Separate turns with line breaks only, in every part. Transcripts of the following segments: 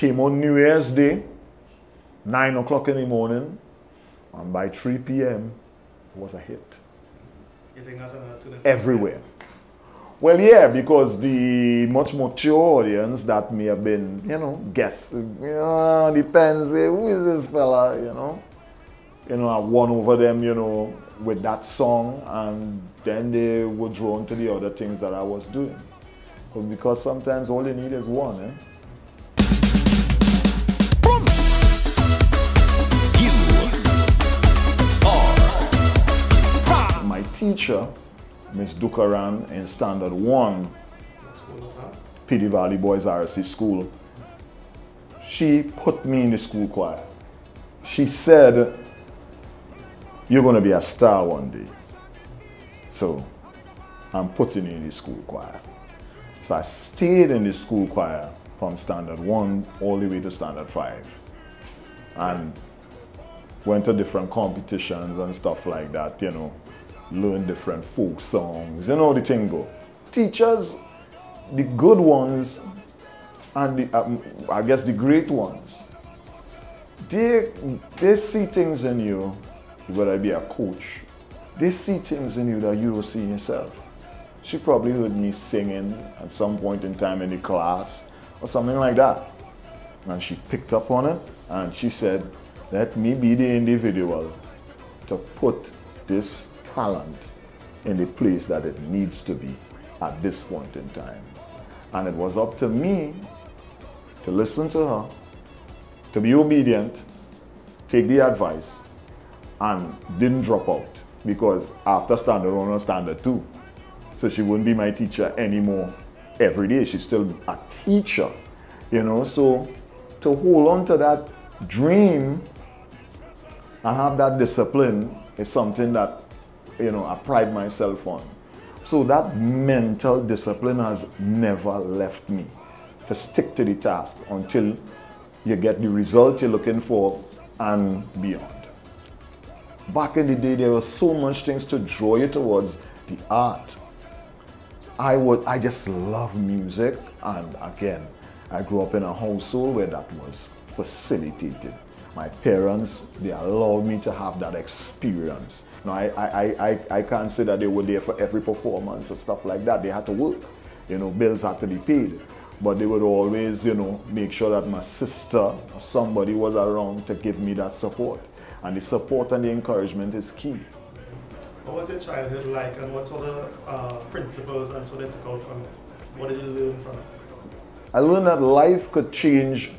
Came on New Year's Day, 9 o'clock in the morning, and by 3 p.m. it was a hit.
You think that's
everywhere? Well, yeah, because the much mature audience that may have been, guessing, depends, who is this fella, I won over them, with that song, and then they were drawn to the other things that I was doing. But because sometimes all you need is one, eh? My teacher, Miss Dukaran in Standard 1, PD Valley Boys RC School, she put me in the school choir. She said, you're going to be a star one day. So I'm putting you in the school choir. So I stayed in the school choir from Standard 1 all the way to Standard 5. And went to different competitions and stuff like that, learn different folk songs, the thing go. Teachers, the good ones and I guess the great ones, they see things in you, whether it be a coach, they see things in you that you don't see in yourself. She probably heard me singing at some point in time in the class or something like that. And she picked up on it and she said, let me be the individual to put this talent in the place that it needs to be at this point in time. And it was up to me to listen to her, to be obedient, take the advice, and didn't drop out, because after Standard 1 or Standard 2, so she wouldn't be my teacher anymore every day. She's still a teacher, so to hold on to that dream and have that discipline is something that I pride myself on. So that mental discipline has never left me, to stick to the task until you get the result you're looking for and beyond. Back in the day, there were so much things to draw you towards the art. I just love music, and again, I grew up in a household where that was facilitated. My parents, they allowed me to have that experience. Now, I can't say that they were there for every performance and stuff like that. They had to work, bills had to be paid. But they would always, make sure that my sister or somebody was around to give me that support. And the support and the encouragement is key.
What was your childhood like, and what sort of principles and sort of took out from it? What did you learn from it?
I learned that life could change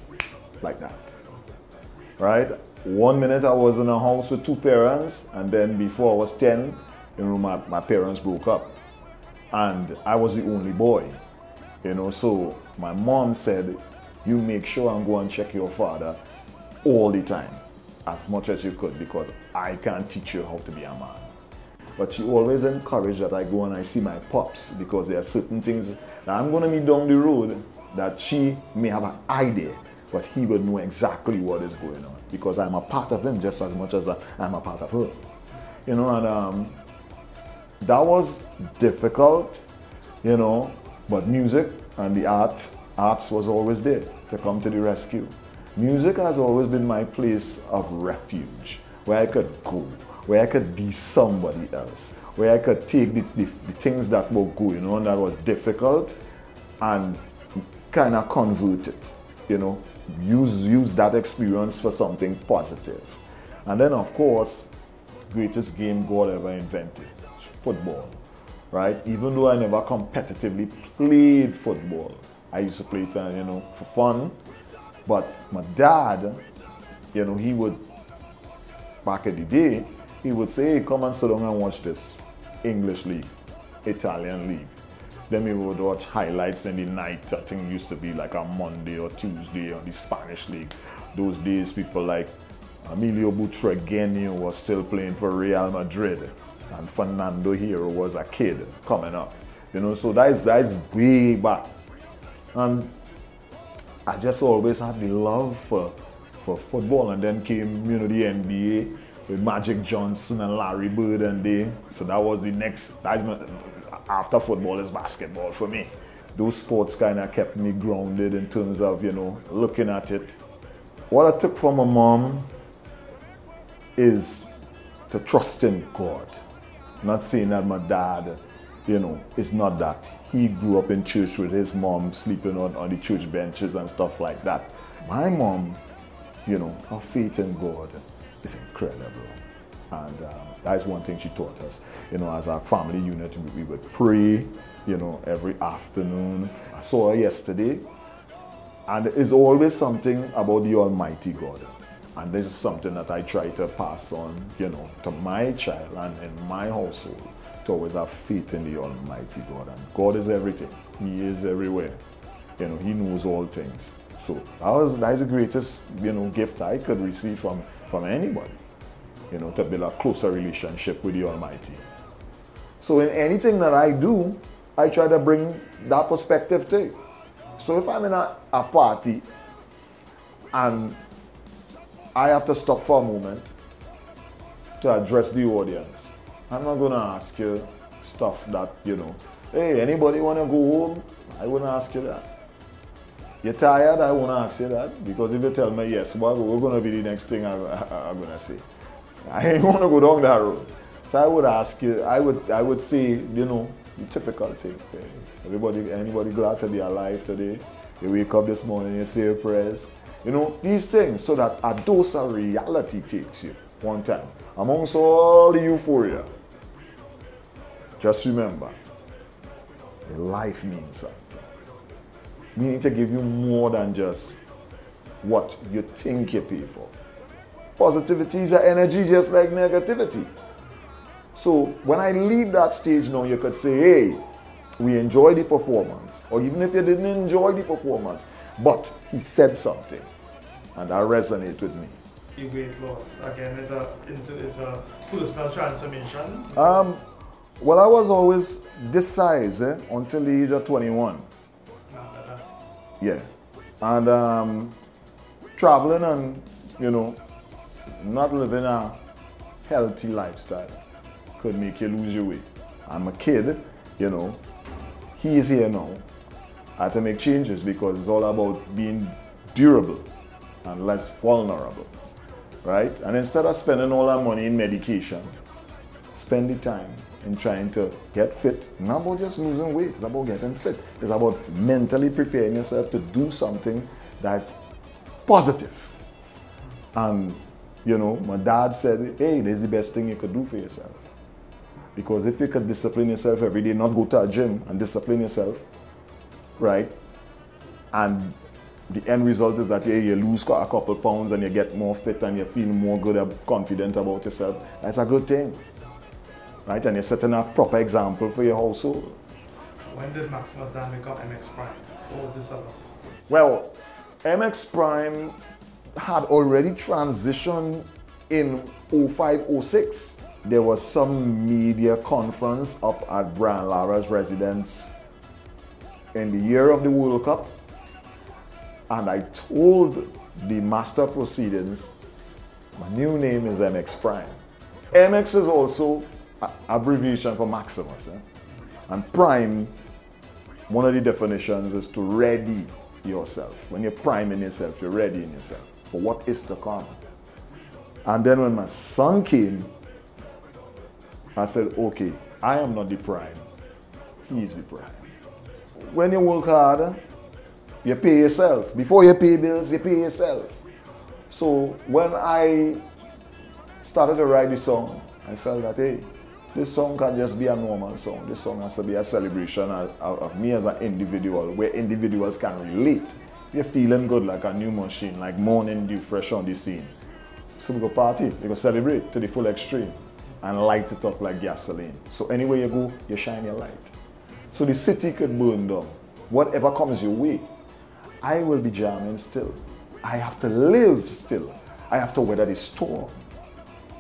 like that, right? One minute I was in a house with two parents, and then before I was 10, my parents broke up. And I was the only boy, so my mom said, you make sure and go and check your father all the time, as much as you could, because I can't teach you how to be a man. But she always encouraged that I go and I see my pops, because there are certain things that I'm going to meet down the road that she may have an idea, but he would know exactly what is going on, because I'm a part of him just as much as I'm a part of her. And that was difficult, but music and the arts was always there to come to the rescue. Music has always been my place of refuge, where I could go, where I could be somebody else, where I could take the things that were going on that was difficult and kind of convert it, use that experience for something positive. And then, of course, greatest game God ever invented, football, right? Even though I never competitively played football, I used to play it, for fun. But my dad, he would, back in the day, he would say, hey, come and sit down and watch this English league, Italian league. Then we would watch highlights in the night. I think it used to be like a Monday or Tuesday on the Spanish league. Those days, people like Emilio Butragueño was still playing for Real Madrid, and Fernando Hierro was a kid coming up. So that is way back. And I just always had the love for football, and then came, the NBA with Magic Johnson and Larry Bird and they. So that was the next, after football is basketball for me, those sports kind of kept me grounded in terms of, you know, looking at it. What I took from my mom is to trust in God. Not saying that my dad, you know, it's not that. He grew up in church with his mom sleeping on the church benches and stuff like that. My mom, you know, her faith in God is incredible. And that's one thing she taught us. You know, as a family unit, we would pray, you know, every afternoon. I saw her yesterday, and it's always something about the Almighty God. And this is something that I try to pass on, you know, to my child and in my household, to always have faith in the Almighty God. And God is everything. He is everywhere. You know, He knows all things. So that's the greatest, you know, gift I could receive from anybody, you know, to build a closer relationship with the Almighty. So in anything that I do, I try to bring that perspective too. So if I'm in a party and I have to stop for a moment to address the audience, I'm not going to ask you stuff that, you know, hey, anybody want to go home? I wouldn't ask you that. You're tired? I won't ask you that, because if you tell me yes, well, we're going to be the next thing I'm going to say. I ain't want to go down that road. So I would ask you, I would say, you know, the typical things. Anybody glad to be alive today? You wake up this morning, you say your prayers. You know, these things, so that a dose of reality takes you one time. Amongst all the euphoria, just remember, life means something. We need to give you more than just what you think you pay for. Positivity is an energy just like negativity. So when I leave that stage now, you could say, hey, we enjoyed the performance. Or even if you didn't enjoy the performance, but he said something, and that resonated with me.
The weight loss, again, it's a personal transformation?
Well, I was always this size until the age of 21. Yeah. And traveling and, you know, not living a healthy lifestyle could make you lose your weight. I'm a kid, you know, he is here now. I had to make changes because it's all about being durable and less vulnerable, right? And instead of spending all our money in medication, spend the time in trying to get fit. Not about just losing weight, it's about getting fit. It's about mentally preparing yourself to do something that's positive. And, you know, my dad said, hey, this is the best thing you could do for yourself. Because if you could discipline yourself every day, not go to a gym and discipline yourself, right? And the end result is that you lose a couple pounds and you get more fit and you feel more good and confident about yourself. That's a good thing, right? And you're setting a proper example for your household.
When did Maximus Dan become MX Prime? What was this about?
Well, MX Prime had already transitioned in 05-06. There was some media conference up at Brian Lara's residence in the year of the World Cup, and I told the master proceedings, my new name is MX Prime. MX is also an abbreviation for Maximus. And Prime, one of the definitions is to ready yourself. When you're priming yourself, you're readying yourself for what is to come. And then when my son came, I said, okay, I am not the prime, he is the prime. When you work hard, you pay yourself. Before you pay bills, you pay yourself. So when I started to write this song, I felt that, hey, this song can't just be a normal song. This song has to be a celebration of me as an individual, where individuals can relate. You're feeling good like a new machine, like morning dew, fresh on the scene. So we go party, we go celebrate to the full extreme and light it up like gasoline. So anywhere you go, you shine your light. So the city could burn down. Whatever comes your way, I will be jamming still. I have to live still. I have to weather the storm,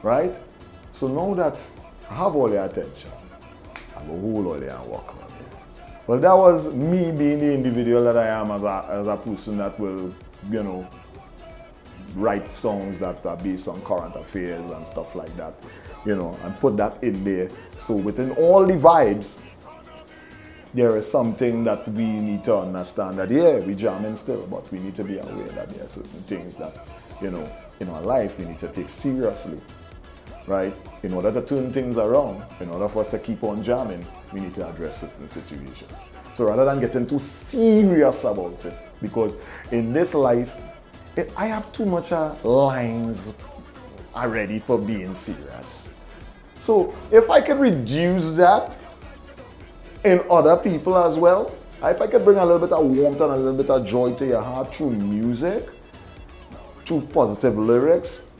right? So now that I have all your attention, I will hold all your and walk on it. Well, that was me being the individual that I am as a person that will, you know, write songs that are based on current affairs and stuff like that, you know, and put that in there. So within all the vibes, there is something that we need to understand that, yeah, we jamming still, but we need to be aware that there are certain things that, you know, in our life we need to take seriously, right? In order to turn things around, in order for us to keep on jamming, we need to address certain situations. So rather than getting too serious about it, because in this life, I have too much lines already for being serious. So if I could reduce that in other people as well, if I could bring a little bit of warmth and a little bit of joy to your heart through music, through positive lyrics,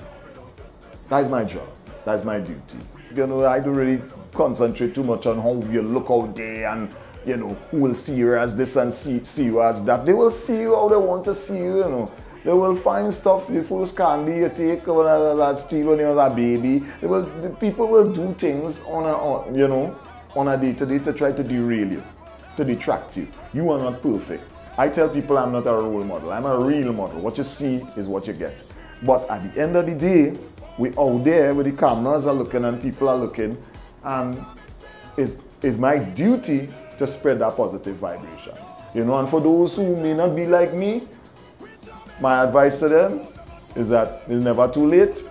that's my job, that's my duty. You know, I don't really concentrate too much on how you look out there and, you know, who will see you as this and see you as that. They will see you how they want to see you, you know. They will find stuff, the first candy you take, that steal when you're a baby. The people will do things on a day-to-day to try to derail you, to detract you. You are not perfect. I tell people I'm not a role model, I'm a real model. What you see is what you get. But at the end of the day, we out there where the cameras are looking and people are looking, and it's my duty to spread that positive vibrations. You know, and for those who may not be like me, my advice to them is that it's never too late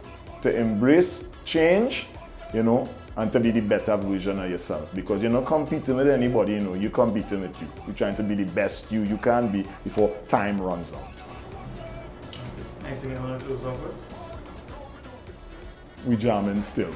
to embrace change, you know, and to be the better version of yourself. Because you're not competing with anybody, you know, you're competing with you. You're trying to be the best you can be before time runs out.
Anything you want to close off with?
We jamming still.